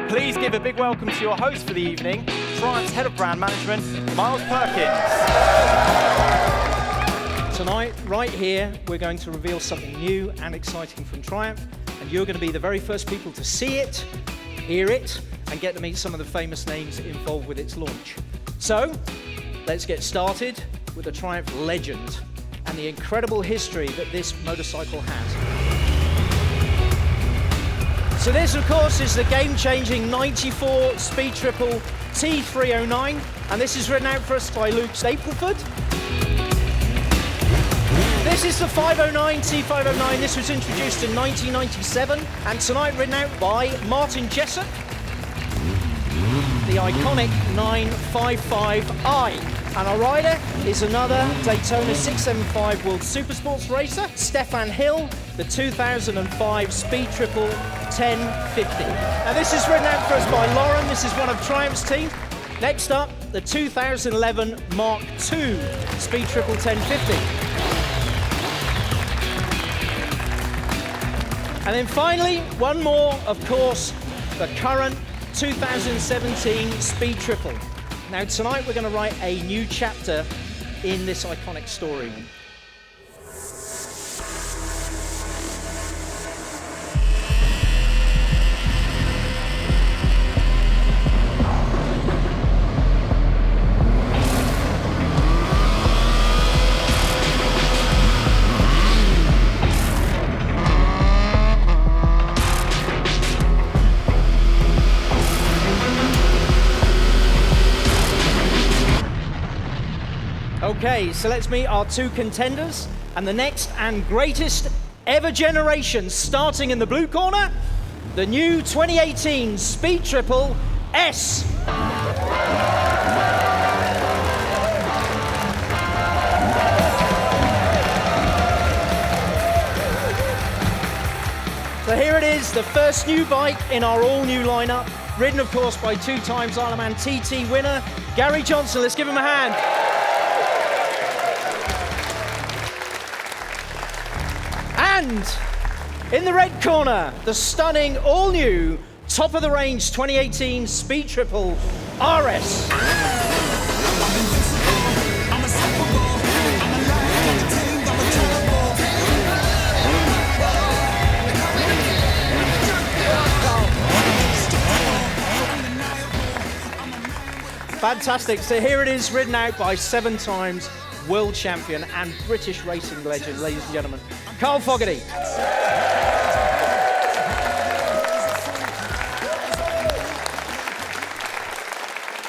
Please give a big welcome to your host for the evening, Triumph's Head of Brand Management, Miles Perkins. Tonight, right here, we're going to reveal something new and exciting from Triumph, and you're going to be the very first people to see it, hear it, and get to meet some of the famous names involved with its launch. So, let's get started with the Triumph legend and the incredible history that this motorcycle has. So this, of course, is the game-changing 94 Speed Triple T309, and this is ridden out for us by Luke Stapleford. This is the 509 T509. This was introduced in 1997, and tonight ridden out by Martin Jessup, the iconic 955i. And our rider is another Daytona 675 World Supersports racer, Stefan Hill, the 2005 Speed Triple 1050. And this is ridden out for us by Lauren. This is one of Triumph's team. Next up, the 2011 Mark II Speed Triple 1050. And then finally, one more, of course, the current 2017 Speed Triple. Now tonight we're going to write a new chapter in this iconic story. Okay, so let's meet our two contenders and the next and greatest ever generation, starting in the blue corner, the new 2018 Speed Triple S. So here it is, the first new bike in our all-new lineup, ridden of course by two-time Isleman TT winner, Gary Johnson. Let's give him a hand. And in the red corner, the stunning, all-new, top-of-the-range 2018 Speed Triple RS. Fantastic. So here it is, ridden out by 7 times world champion and British racing legend, ladies and gentlemen, Carl Fogarty.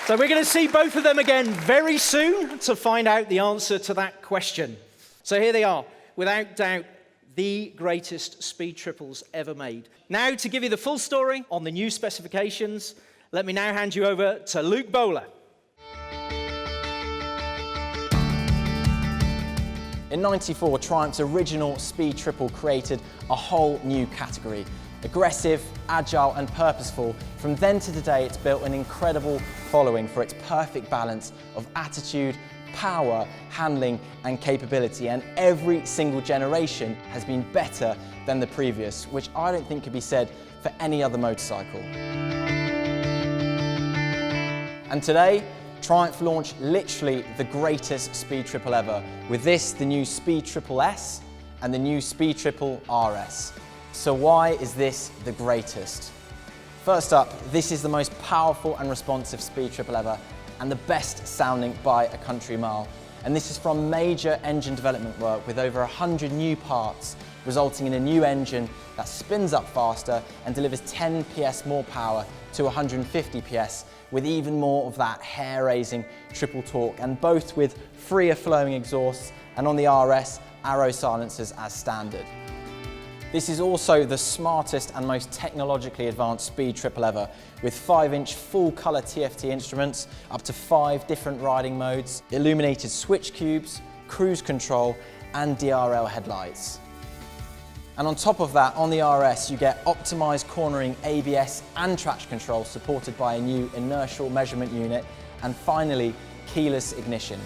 So we're going to see both of them again very soon to find out the answer to that question. So here they are, without doubt, the greatest Speed Triples ever made. Now, to give you the full story on the new specifications, let me now hand you over to Luke Bowler. In '94, Triumph's original Speed Triple created a whole new category. Aggressive, agile and purposeful, from then to today it's built an incredible following for its perfect balance of attitude, power, handling and capability, and every single generation has been better than the previous, which I don't think could be said for any other motorcycle. And today, Triumph launched literally the greatest Speed Triple ever, with this, the new Speed Triple S and the new Speed Triple RS. So why is this the greatest? First up, this is the most powerful and responsive Speed Triple ever and the best sounding by a country mile. And this is from major engine development work with over 100 new parts, resulting in a new engine that spins up faster and delivers 10 PS more power to 150 PS, with even more of that hair-raising triple torque, and both with freer flowing exhausts, and on the RS, Arrow silencers as standard. This is also the smartest and most technologically advanced Speed Triple ever, with 5-inch full-colour TFT instruments, up to 5 different riding modes, illuminated switch cubes, cruise control, and DRL headlights. And on top of that, on the RS, you get optimised cornering, ABS and traction control, supported by a new inertial measurement unit, and finally, keyless ignition.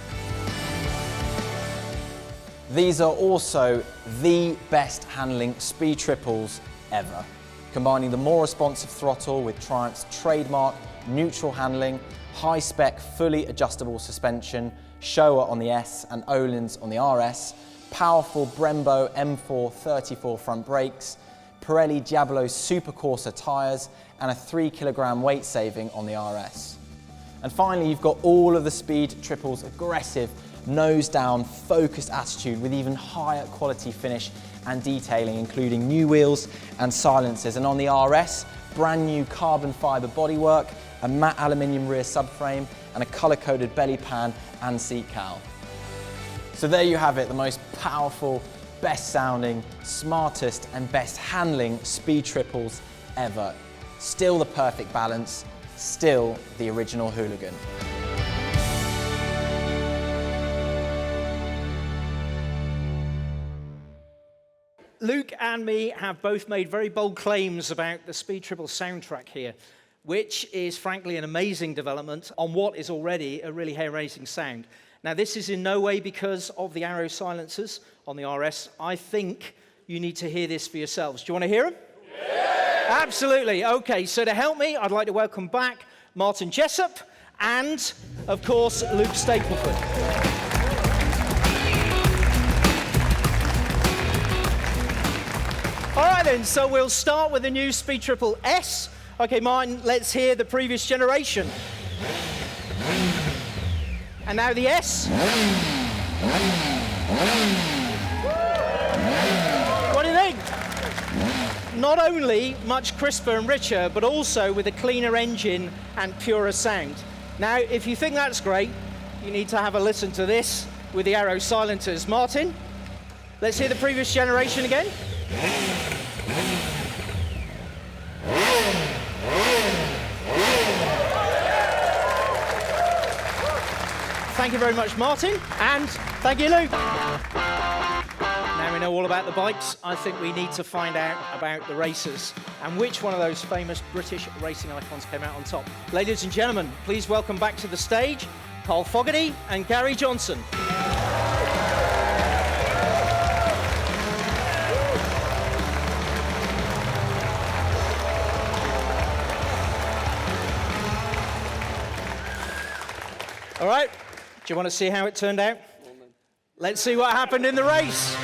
These are also the best handling speed triples ever, combining the more responsive throttle with Triumph's trademark neutral handling, high-spec, fully adjustable suspension, Showa on the S and Öhlins on the RS, powerful Brembo M4 34 front brakes, Pirelli Diablo Super Corsa tyres, and a 3 kilogram weight saving on the RS. And finally, you've got all of the Speed Triple's aggressive, nose-down, focused attitude with even higher quality finish and detailing, including new wheels and silencers. And on the RS, brand new carbon fibre bodywork, a matte aluminium rear subframe, and a colour-coded belly pan and seat cowl. So there you have it, the most powerful, best sounding, smartest and best handling speed triples ever. Still the perfect balance, still the original hooligan. Luke and me have both made very bold claims about the Speed Triple soundtrack here, which is frankly an amazing development on what is already a really hair-raising sound. Now, this is in no way because of the Arrow silencers on the RS. I think you need to hear this for yourselves. Do you want to hear them? Yeah! Absolutely. Okay, so to help me, I'd like to welcome back Martin Jessup and, of course, Luke Stapleford. All right then, so we'll start with the new Speed Triple S. Okay, Martin, let's hear the previous generation. And now the S. What do you think? Not only much crisper and richer, but also with a cleaner engine and purer sound. Now, if you think that's great, you need to have a listen to this with the Arrow silencers. Martin, let's hear the previous generation again. Thank you very much, Martin, and thank you, Luke. Now we know all about the bikes, I think we need to find out about the racers and which one of those famous British racing icons came out on top. Ladies and gentlemen, please welcome back to the stage Carl Fogarty and Gary Johnson. All right. Do you want to see how it turned out? Let's see what happened in the race.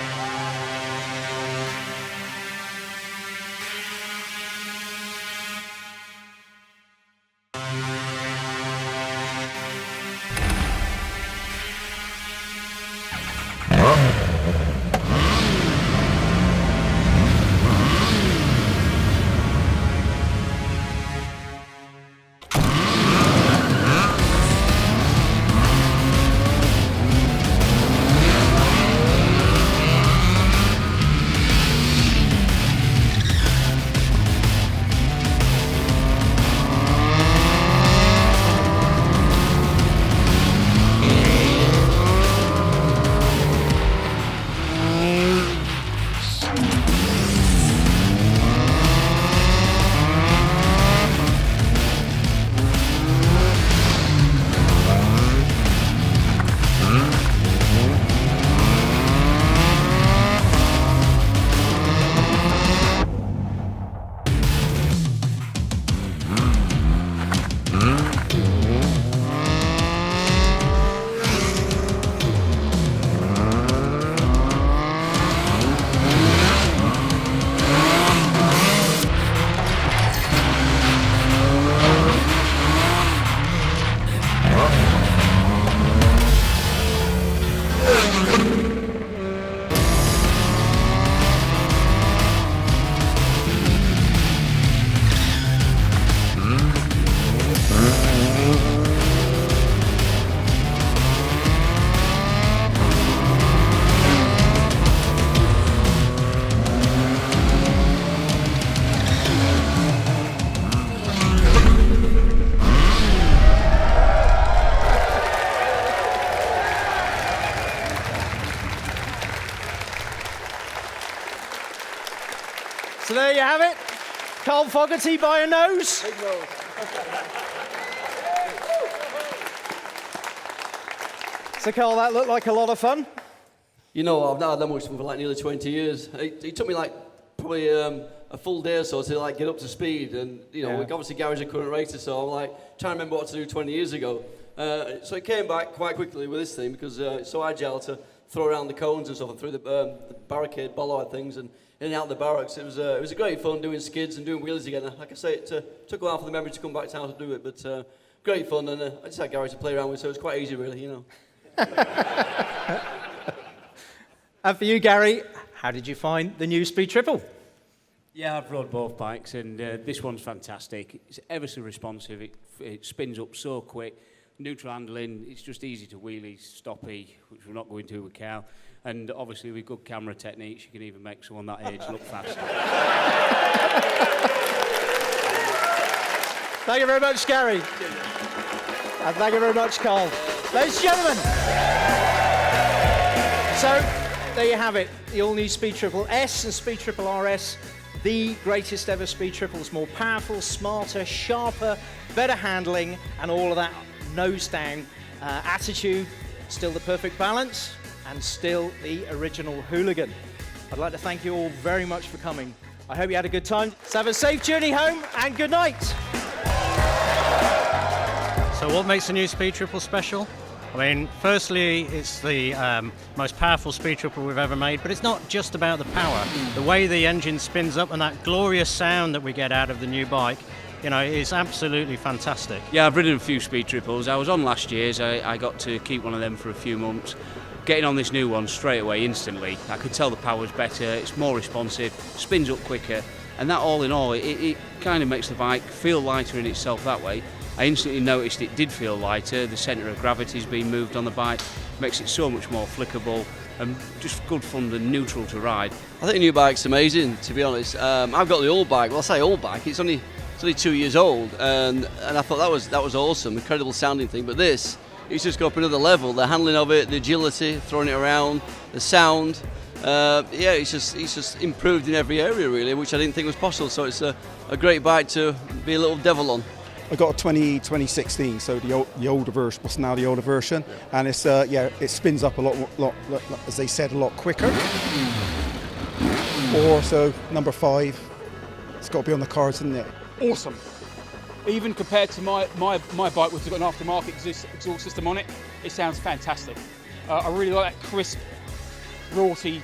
So there you have it. Carl Fogarty by a nose. Big nose. So Carl, that looked like a lot of fun. You know, I've not had that much fun for like nearly 20 years. It took me like probably a full day or so to like get up to speed, and you know, obviously Gary's a current racer, so I'm like trying to remember what to do 20 years ago. So it came back quite quickly with this thing because it's so agile to throw around the cones and stuff and through the barricade bollard things and in and out the barracks. It was a great fun doing skids and doing wheelies again. Like I say, it took a while for the memory to come back to how to do it, but great fun, and I just had Gary to play around with, so it was quite easy really, you know. And for you, Gary, how did you find the new Speed Triple? Yeah, I've rode both bikes, and this one's fantastic. It's ever so responsive. It spins up so quick. Neutral handling, it's just easy to wheelie, stoppy, which we're not going to with Cal. And obviously with good camera techniques, you can even make someone that age look faster. Thank you very much, Gary. And thank you very much, Carl. Ladies and gentlemen. So, there you have it. The all-new Speed Triple S and Speed Triple RS. The greatest ever Speed Triples. More powerful, smarter, sharper, better handling, and all of that nose-down attitude. Still the perfect balance, and still the original hooligan. I'd like to thank you all very much for coming. I hope you had a good time. So have a safe journey home, and good night. So what makes the new Speed Triple special? I mean, firstly, it's the most powerful Speed Triple we've ever made, but it's not just about the power. The way the engine spins up and that glorious sound that we get out of the new bike, you know, is absolutely fantastic. Yeah, I've ridden a few Speed Triples. I was on last year's. I got to keep one of them for a few months. Getting on this new one straight away, instantly, I could tell the power's better, it's more responsive, spins up quicker, and that all in all, it kind of makes the bike feel lighter in itself that way. I instantly noticed it did feel lighter, the centre of gravity's been moved on the bike, makes it so much more flickable and just good fun and neutral to ride. I think the new bike's amazing, to be honest. I've got the old bike. Well, I say old bike, it's only 2 years old, and I thought that was awesome, incredible sounding thing. But this, it's just got up another level. The handling of it, the agility, throwing it around, the sound. Yeah, it's just improved in every area really, which I didn't think was possible. So it's a great bike to be a little devil on. I got a 2016, so the older version, what's now the older version, and it's it spins up a lot, as they said, a lot quicker. Or so number 5, it's got to be on the cards, isn't it? Awesome. Even compared to my bike, which has got an aftermarket exhaust system on it, it sounds fantastic. I really like that crisp, raughty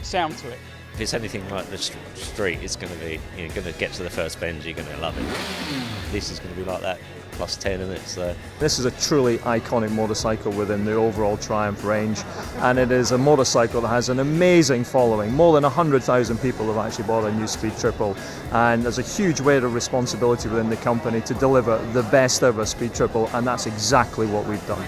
sound to it. If it's anything like the street, it's going to be, you're going to get to the first bend, you're going to love it. This is going to be like that, plus 10 in it. So. This is a truly iconic motorcycle within the overall Triumph range, and it is a motorcycle that has an amazing following. More than 100,000 people have actually bought a new Speed Triple, and there's a huge weight of responsibility within the company to deliver the best ever Speed Triple, and that's exactly what we've done.